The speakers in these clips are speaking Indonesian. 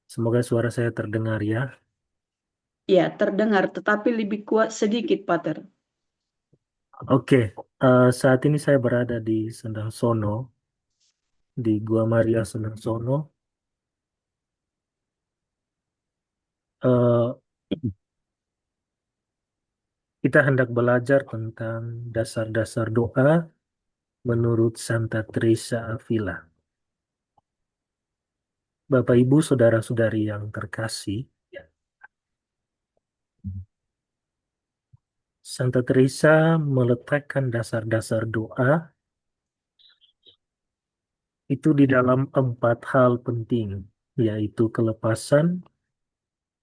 Semoga suara saya terdengar ya. Ya, terdengar, tetapi lebih kuat sedikit, Pater. Oke, saat ini saya berada di Sendang Sono, di Gua Maria Sendang Sono. Eh, kita hendak belajar tentang dasar-dasar doa menurut Santa Teresa Avila. Bapak, Ibu, saudara-saudari yang terkasih, Santa Teresa meletakkan dasar-dasar doa itu di dalam 4 hal penting, yaitu kelepasan,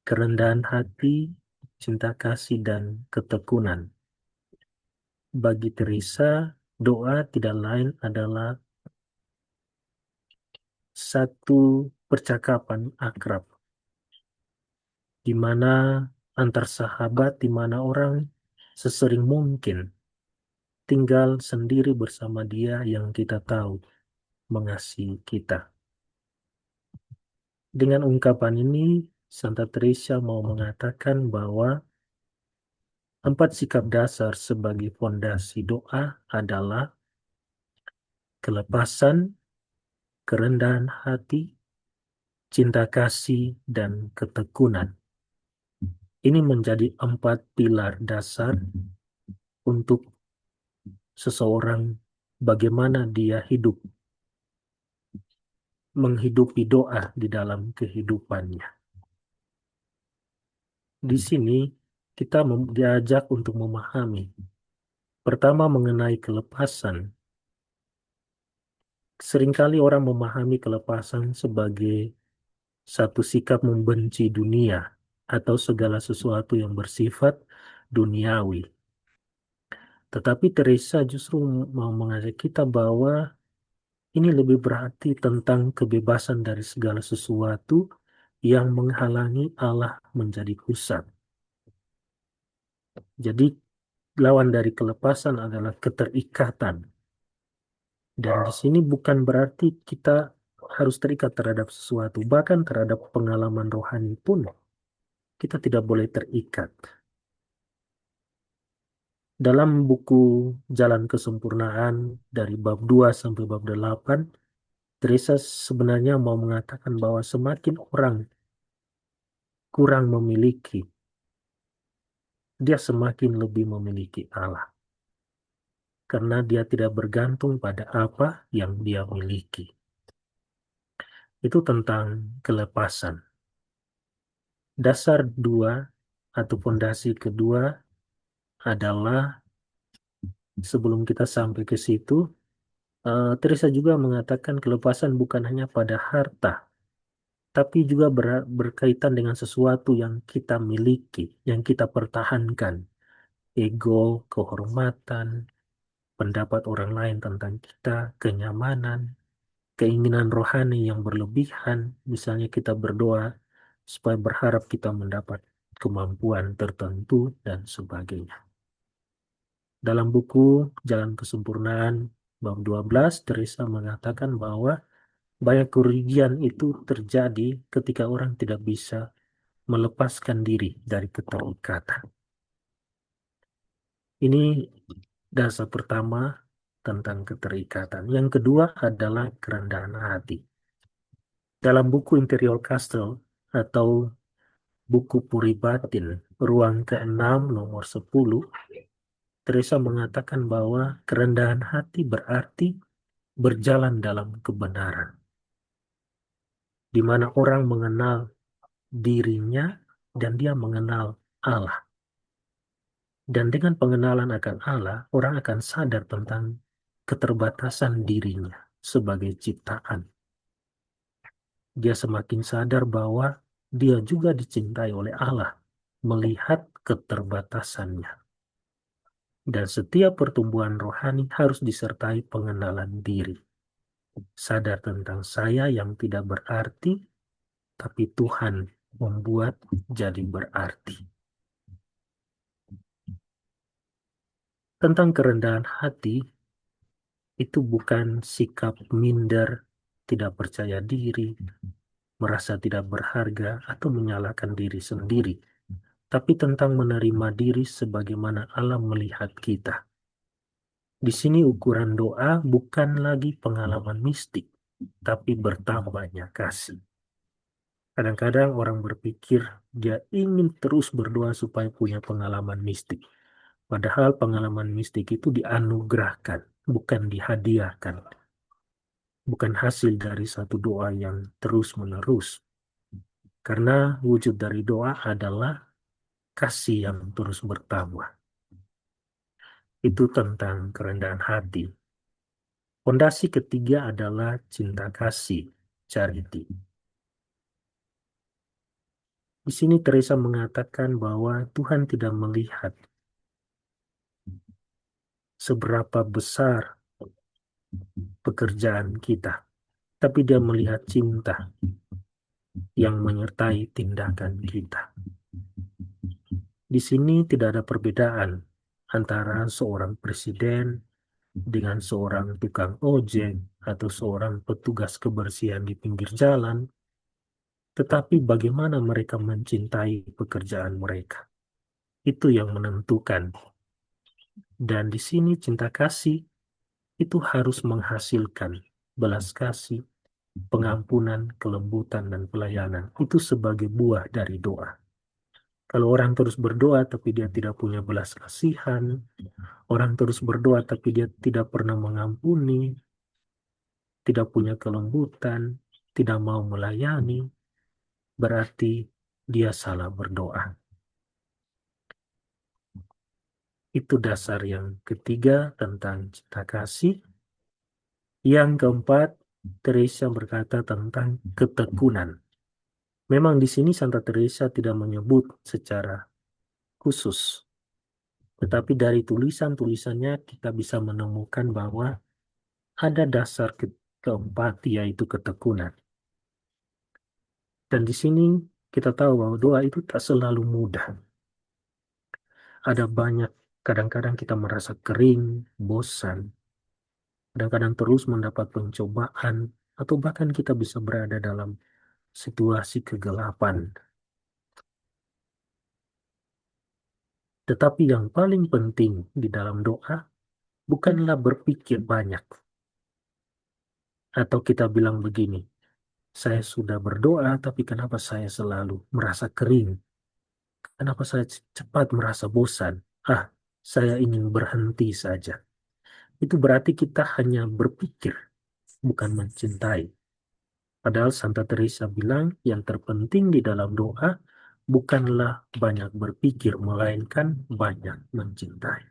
kerendahan hati, cinta kasih, dan ketekunan. Bagi Teresa, doa tidak lain adalah satu percakapan akrab, di mana antar sahabat, di mana orang sesering mungkin tinggal sendiri bersama Dia yang kita tahu mengasihi kita. Dengan ungkapan ini, Santa Teresa mau mengatakan bahwa 4 sikap dasar sebagai fondasi doa adalah kelepasan, kerendahan hati, cinta kasih, dan ketekunan. Ini menjadi 4 pilar dasar untuk seseorang bagaimana dia hidup, menghidupi doa di dalam kehidupannya. Di sini kita diajak untuk memahami, pertama mengenai kelepasan. Seringkali orang memahami kelepasan sebagai satu sikap membenci dunia atau segala sesuatu yang bersifat duniawi. Tetapi Teresa justru mau mengajak kita bahwa ini lebih berarti tentang kebebasan dari segala sesuatu yang menghalangi Allah menjadi pusat. Jadi lawan dari kelepasan adalah keterikatan. Dan di sini bukan berarti kita harus terikat terhadap sesuatu, bahkan terhadap pengalaman rohani pun kita tidak boleh terikat. Dalam buku Jalan Kesempurnaan dari bab 2 sampai bab 8, Teresa sebenarnya mau mengatakan bahwa semakin orang kurang memiliki, dia semakin lebih memiliki Allah. Karena dia tidak bergantung pada apa yang dia miliki. Itu tentang kelepasan. Dasar dua atau fondasi kedua adalah sebelum kita sampai ke situ, Teresa juga mengatakan kelepasan bukan hanya pada harta, tapi juga berkaitan dengan sesuatu yang kita miliki, yang kita pertahankan. Ego, kehormatan, pendapat orang lain tentang kita, kenyamanan, keinginan rohani yang berlebihan. Misalnya kita berdoa supaya berharap kita mendapat kemampuan tertentu dan sebagainya. Dalam buku Jalan Kesempurnaan bab 12, Teresa mengatakan bahwa banyak kerugian itu terjadi ketika orang tidak bisa melepaskan diri dari keterikatan. Ini dasar pertama tentang keterikatan. Yang kedua adalah kerendahan hati. Dalam buku Interior Castle atau buku Puri Batin, ruang ke-6 nomor 10, Teresa mengatakan bahwa kerendahan hati berarti berjalan dalam kebenaran, di mana orang mengenal dirinya dan dia mengenal Allah. Dan dengan pengenalan akan Allah, orang akan sadar tentang keterbatasan dirinya sebagai ciptaan. Dia semakin sadar bahwa dia juga dicintai oleh Allah, melihat keterbatasannya. Dan setiap pertumbuhan rohani harus disertai pengenalan diri. Sadar tentang saya yang tidak berarti, tapi Tuhan membuat jadi berarti. Tentang kerendahan hati, itu bukan sikap minder, tidak percaya diri, merasa tidak berharga, atau menyalahkan diri sendiri, tapi tentang menerima diri sebagaimana Allah melihat kita. Di sini ukuran doa bukan lagi pengalaman mistik, tapi bertambahnya kasih. Kadang-kadang orang berpikir dia ingin terus berdoa supaya punya pengalaman mistik. Padahal pengalaman mistik itu dianugerahkan, bukan dihadiahkan. Bukan hasil dari satu doa yang terus-menerus. Karena wujud dari doa adalah kasih yang terus bertambah. Itu tentang kerendahan hati. Fondasi ketiga adalah cinta kasih, charity. Di sini Teresa mengatakan bahwa Tuhan tidak melihat seberapa besar pekerjaan kita, tapi Dia melihat cinta yang menyertai tindakan kita. Di sini tidak ada perbedaan antara seorang presiden dengan seorang tukang ojek atau seorang petugas kebersihan di pinggir jalan, tetapi bagaimana mereka mencintai pekerjaan mereka. Itu yang menentukan. Dan di sini cinta kasih itu harus menghasilkan belas kasih, pengampunan, kelembutan, dan pelayanan. Itu sebagai buah dari doa. Kalau orang terus berdoa tapi dia tidak punya belas kasihan, orang terus berdoa tapi dia tidak pernah mengampuni, tidak punya kelembutan, tidak mau melayani, berarti dia salah berdoa. Itu dasar yang ketiga tentang cinta kasih. Yang keempat, Teresa berkata tentang ketekunan. Memang di sini Santa Teresa tidak menyebut secara khusus, tetapi dari tulisan-tulisannya kita bisa menemukan bahwa ada dasar keempat, yaitu ketekunan. Dan di sini kita tahu bahwa doa itu tak selalu mudah. Ada banyak, kadang-kadang kita merasa kering, bosan, kadang-kadang terus mendapat pencobaan, atau bahkan kita bisa berada dalam situasi kegelapan. Tetapi yang paling penting di dalam doa bukanlah berpikir banyak. Atau kita bilang begini, saya sudah berdoa, tapi kenapa saya selalu merasa kering? Kenapa saya cepat merasa bosan? Ah, saya ingin berhenti saja. Itu berarti kita hanya berpikir, bukan mencintai. Padahal Santa Teresa bilang yang terpenting di dalam doa bukanlah banyak berpikir, melainkan banyak mencintai.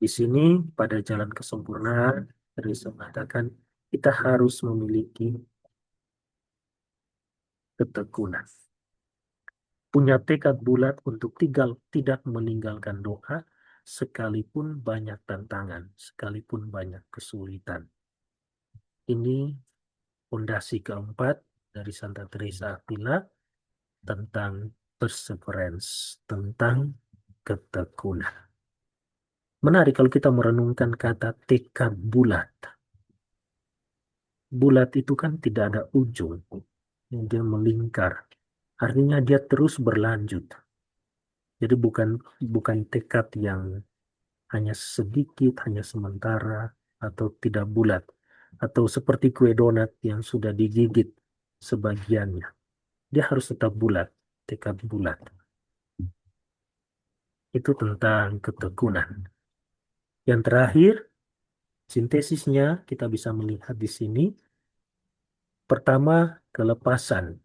Di sini pada jalan kesempurnaan, Teresa mengatakan kita harus memiliki ketekunan. Punya tekad bulat untuk tidak meninggalkan doa, sekalipun banyak tantangan, sekalipun banyak kesulitan. Ini fondasi keempat dari Santa Teresa Avila tentang perseverance, tentang ketekunan. Menarik kalau kita merenungkan kata tekad bulat. Bulat itu kan tidak ada ujung, dia melingkar. Artinya dia terus berlanjut. Jadi bukan bukan tekad yang hanya sedikit, hanya sementara, atau tidak bulat, atau seperti kue donat yang sudah digigit sebagiannya. Dia harus tetap bulat, tekad bulat. Itu tentang ketekunan. Yang terakhir, sintesisnya kita bisa melihat di sini. Pertama, kelepasan.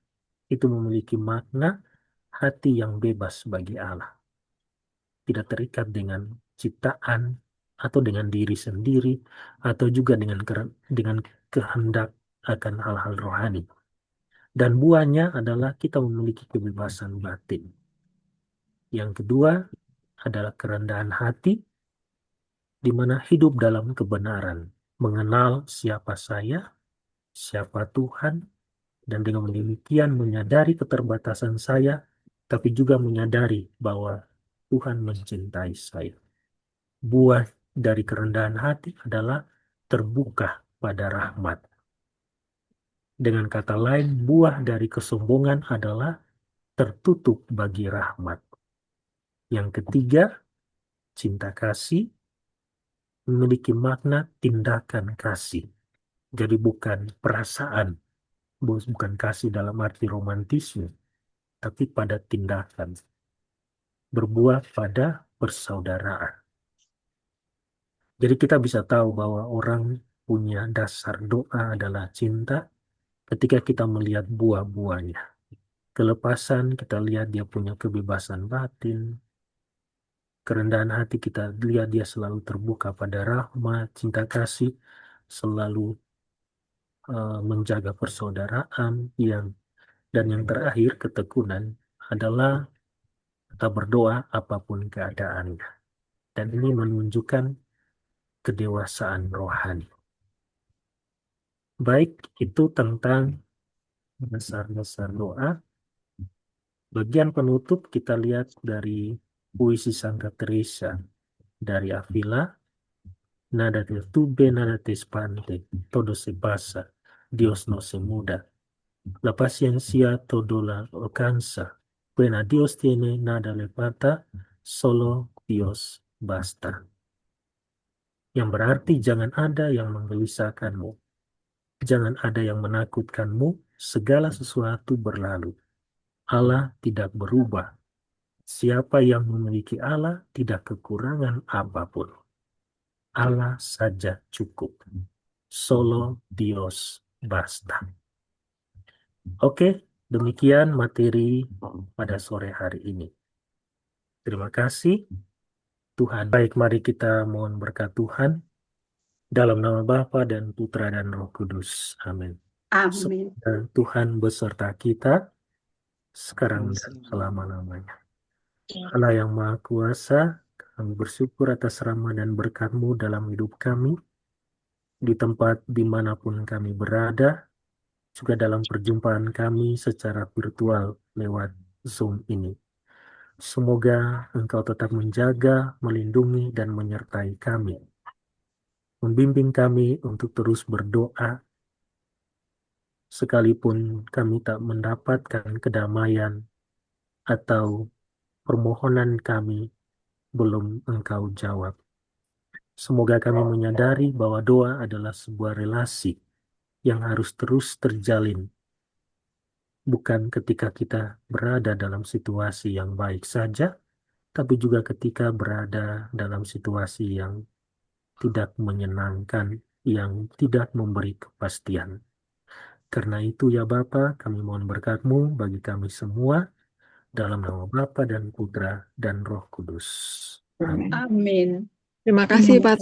Itu memiliki makna hati yang bebas bagi Allah. Tidak terikat dengan ciptaan atau dengan diri sendiri atau juga dengan kehendak akan hal-hal rohani. Dan buahnya adalah kita memiliki kebebasan batin. Yang kedua adalah kerendahan hati, di mana hidup dalam kebenaran, mengenal siapa saya, siapa Tuhan, dan dengan demikian menyadari keterbatasan saya, tapi juga menyadari bahwa Tuhan mencintai saya. Buah dari kerendahan hati adalah terbuka pada rahmat. Dengan kata lain, buah dari kesombongan adalah tertutup bagi rahmat. Yang ketiga, cinta kasih memiliki makna tindakan kasih. Jadi bukan perasaan, bukan kasih dalam arti romantisme, tapi pada tindakan. Berbuah pada persaudaraan. Jadi kita bisa tahu bahwa orang punya dasar doa adalah cinta ketika kita melihat buah-buahnya. Kelepasan, kita lihat dia punya kebebasan batin. Kerendahan hati, kita lihat dia selalu terbuka pada rahmat, cinta kasih, selalu menjaga persaudaraan. Dan yang terakhir, ketekunan adalah kita berdoa apapun keadaannya. Dan ini menunjukkan kedewasaan rohani. Baik, itu tentang dasar-dasar doa. Bagian penutup kita lihat dari puisi Santa Teresa dari Avila. Nada te tuve, nada te espante, todo se pasa, Dios no se muda. La paciencia todo la alcanza. Buena Dios tiene, nada le falta, solo Dios basta. Yang berarti jangan ada yang menggelisahkanmu. Jangan ada yang menakutkanmu, segala sesuatu berlalu. Allah tidak berubah. Siapa yang memiliki Allah tidak kekurangan apapun. Allah saja cukup. Solo Dios basta. Oke, demikian materi pada sore hari ini. Terima kasih Tuhan. Baik, mari kita mohon berkat Tuhan dalam nama Bapa dan Putra dan Roh Kudus. Amin. Amin. Semoga Tuhan beserta kita sekarang dan selama-lamanya. Allah yang Maha Kuasa, kami bersyukur atas rahmat dan berkat-Mu dalam hidup kami, di tempat dimanapun kami berada, juga dalam perjumpaan kami secara virtual lewat Zoom ini. Semoga Engkau tetap menjaga, melindungi, dan menyertai kami. Membimbing kami untuk terus berdoa, sekalipun kami tak mendapatkan kedamaian atau permohonan kami belum Engkau jawab. Semoga kami menyadari bahwa doa adalah sebuah relasi yang harus terus terjalin, bukan ketika kita berada dalam situasi yang baik saja, tapi juga ketika berada dalam situasi yang tidak menyenangkan, yang tidak memberi kepastian. Karena itu ya Bapa, kami mohon berkat-Mu bagi kami semua, dalam nama Bapa dan Putra dan Roh Kudus. Amin. Amin. Terima kasih, Pak.